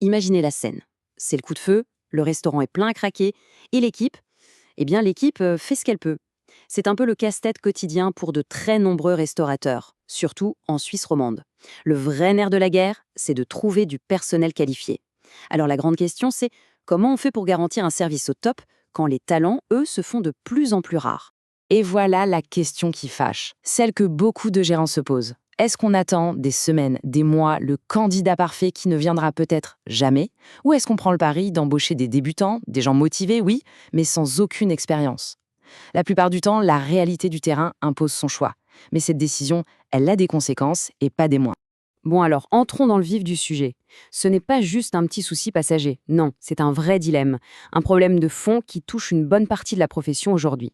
Imaginez la scène. C'est le coup de feu, le restaurant est plein à craquer, et l'équipe fait ce qu'elle peut. C'est un peu le casse-tête quotidien pour de très nombreux restaurateurs, surtout en Suisse romande. Le vrai nerf de la guerre, c'est de trouver du personnel qualifié. Alors la grande question, c'est comment on fait pour garantir un service au top quand les talents, eux, se font de plus en plus rares? Et voilà la question qui fâche, celle que beaucoup de gérants se posent. Est-ce qu'on attend des semaines, des mois, le candidat parfait qui ne viendra peut-être jamais? Ou est-ce qu'on prend le pari d'embaucher des débutants, des gens motivés, oui, mais sans aucune expérience? La plupart du temps, la réalité du terrain impose son choix. Mais cette décision, elle a des conséquences et pas des moindres. Bon alors, entrons dans le vif du sujet. Ce n'est pas juste un petit souci passager, non, c'est un vrai dilemme, un problème de fond qui touche une bonne partie de la profession aujourd'hui.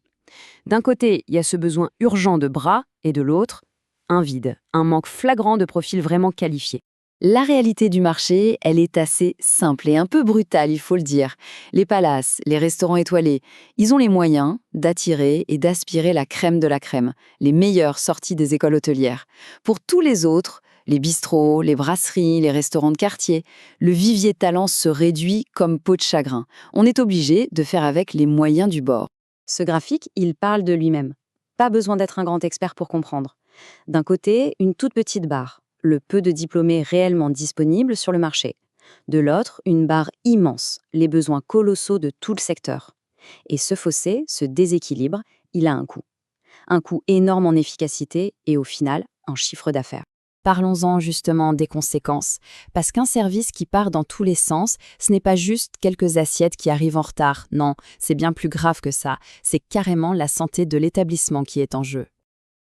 D'un côté, il y a ce besoin urgent de bras, et de l'autre, un vide, un manque flagrant de profils vraiment qualifiés. La réalité du marché, elle est assez simple et un peu brutale, il faut le dire. Les palaces, les restaurants étoilés, ils ont les moyens d'attirer et d'aspirer la crème de la crème, les meilleures sorties des écoles hôtelières. Pour tous les autres, les bistrots, les brasseries, les restaurants de quartier, le vivier de talent se réduit comme peau de chagrin. On est obligé de faire avec les moyens du bord. Ce graphique, il parle de lui-même. Pas besoin d'être un grand expert pour comprendre. D'un côté, une toute petite barre, le peu de diplômés réellement disponibles sur le marché. De l'autre, une barre immense, les besoins colossaux de tout le secteur. Et ce fossé, ce déséquilibre, il a un coût. Un coût énorme en efficacité et au final, en chiffre d'affaires. Parlons-en justement des conséquences, parce qu'un service qui part dans tous les sens, ce n'est pas juste quelques assiettes qui arrivent en retard, non, c'est bien plus grave que ça, c'est carrément la santé de l'établissement qui est en jeu.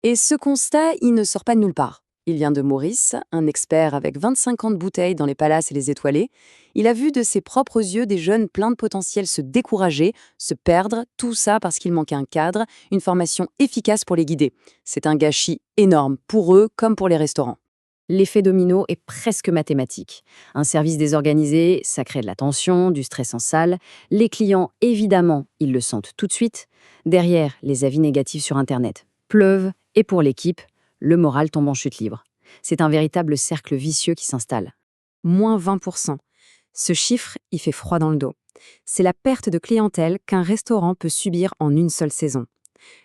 Et ce constat, il ne sort pas de nulle part. Il vient de Maurice, un expert avec 25 ans de bouteilles dans les palaces et les étoilés. Il a vu de ses propres yeux des jeunes pleins de potentiel se décourager, se perdre, tout ça parce qu'il manquait un cadre, une formation efficace pour les guider. C'est un gâchis énorme, pour eux comme pour les restaurants. L'effet domino est presque mathématique. Un service désorganisé, ça crée de la tension, du stress en salle. Les clients, évidemment, ils le sentent tout de suite. Derrière, les avis négatifs sur Internet pleuvent, et pour l'équipe, le moral tombe en chute libre. C'est un véritable cercle vicieux qui s'installe. Moins 20%. Ce chiffre, il fait froid dans le dos. C'est la perte de clientèle qu'un restaurant peut subir en une seule saison.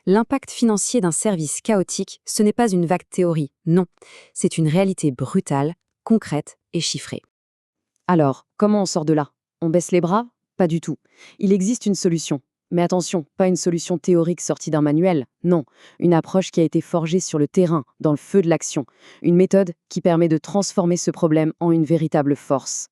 L'impact financier d'un service chaotique, ce n'est pas une vague théorie, non. C'est une réalité brutale, concrète et chiffrée. Alors, comment on sort de là? On baisse les bras? Pas du tout. Il existe une solution. Mais attention, pas une solution théorique sortie d'un manuel, non. Une approche qui a été forgée sur le terrain, dans le feu de l'action. Une méthode qui permet de transformer ce problème en une véritable force.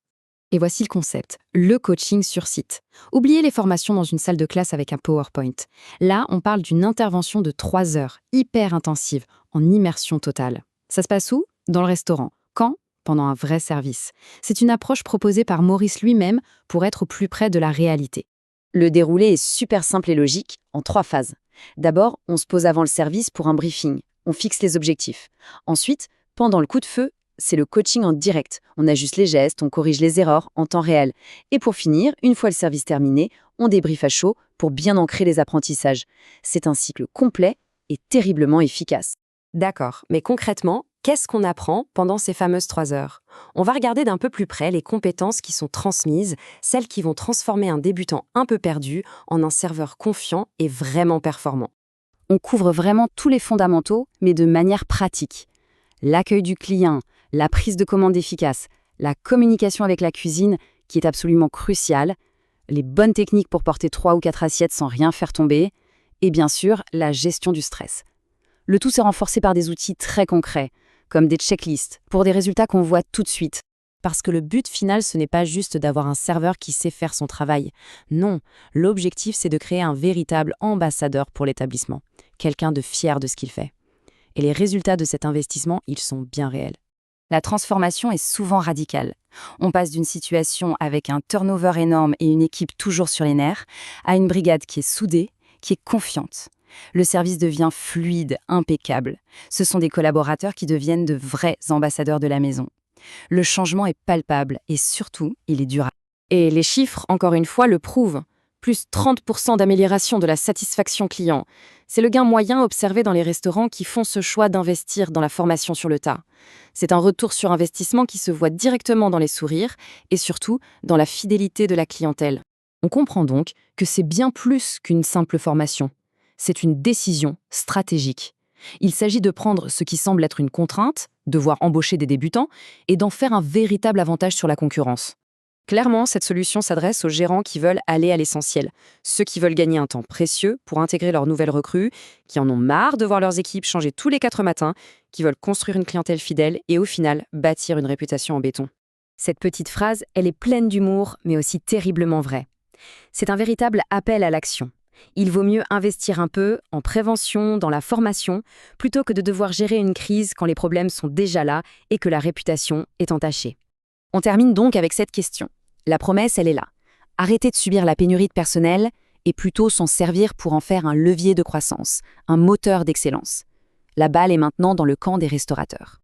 Et voici le concept, le coaching sur site. Oubliez les formations dans une salle de classe avec un PowerPoint. Là, on parle d'une intervention de 3 heures, hyper intensive, en immersion totale. Ça se passe où? Dans le restaurant. Quand? Pendant un vrai service. C'est une approche proposée par Maurice lui-même pour être au plus près de la réalité. Le déroulé est super simple et logique, en 3 phases. D'abord, on se pose avant le service pour un briefing. On fixe les objectifs. Ensuite, pendant le coup de feu, c'est le coaching en direct. On ajuste les gestes, on corrige les erreurs en temps réel. Et pour finir, une fois le service terminé, on débriefe à chaud pour bien ancrer les apprentissages. C'est un cycle complet et terriblement efficace. D'accord, mais concrètement, qu'est-ce qu'on apprend pendant ces fameuses 3 heures? On va regarder d'un peu plus près les compétences qui sont transmises, celles qui vont transformer un débutant un peu perdu en un serveur confiant et vraiment performant. On couvre vraiment tous les fondamentaux, mais de manière pratique. L'accueil du client, la prise de commande efficace, la communication avec la cuisine, qui est absolument cruciale, les bonnes techniques pour porter 3 ou 4 assiettes sans rien faire tomber, et bien sûr, la gestion du stress. Le tout s'est renforcé par des outils très concrets, comme des checklists, pour des résultats qu'on voit tout de suite. Parce que le but final, ce n'est pas juste d'avoir un serveur qui sait faire son travail. Non, l'objectif, c'est de créer un véritable ambassadeur pour l'établissement, quelqu'un de fier de ce qu'il fait. Et les résultats de cet investissement, ils sont bien réels. La transformation est souvent radicale. On passe d'une situation avec un turnover énorme et une équipe toujours sur les nerfs, à une brigade qui est soudée, qui est confiante. Le service devient fluide, impeccable. Ce sont des collaborateurs qui deviennent de vrais ambassadeurs de la maison. Le changement est palpable et surtout, il est durable. Et les chiffres, encore une fois, le prouvent. plus 30% d'amélioration de la satisfaction client. C'est le gain moyen observé dans les restaurants qui font ce choix d'investir dans la formation sur le tas. C'est un retour sur investissement qui se voit directement dans les sourires et surtout dans la fidélité de la clientèle. On comprend donc que c'est bien plus qu'une simple formation. C'est une décision stratégique. Il s'agit de prendre ce qui semble être une contrainte, devoir embaucher des débutants, et d'en faire un véritable avantage sur la concurrence. Clairement, cette solution s'adresse aux gérants qui veulent aller à l'essentiel, ceux qui veulent gagner un temps précieux pour intégrer leurs nouvelles recrues, qui en ont marre de voir leurs équipes changer tous les 4 matins, qui veulent construire une clientèle fidèle et au final bâtir une réputation en béton. Cette petite phrase, elle est pleine d'humour, mais aussi terriblement vraie. C'est un véritable appel à l'action. Il vaut mieux investir un peu en prévention, dans la formation, plutôt que de devoir gérer une crise quand les problèmes sont déjà là et que la réputation est entachée. On termine donc avec cette question. La promesse, elle est là. Arrêtez de subir la pénurie de personnel et plutôt s'en servir pour en faire un levier de croissance, un moteur d'excellence. La balle est maintenant dans le camp des restaurateurs.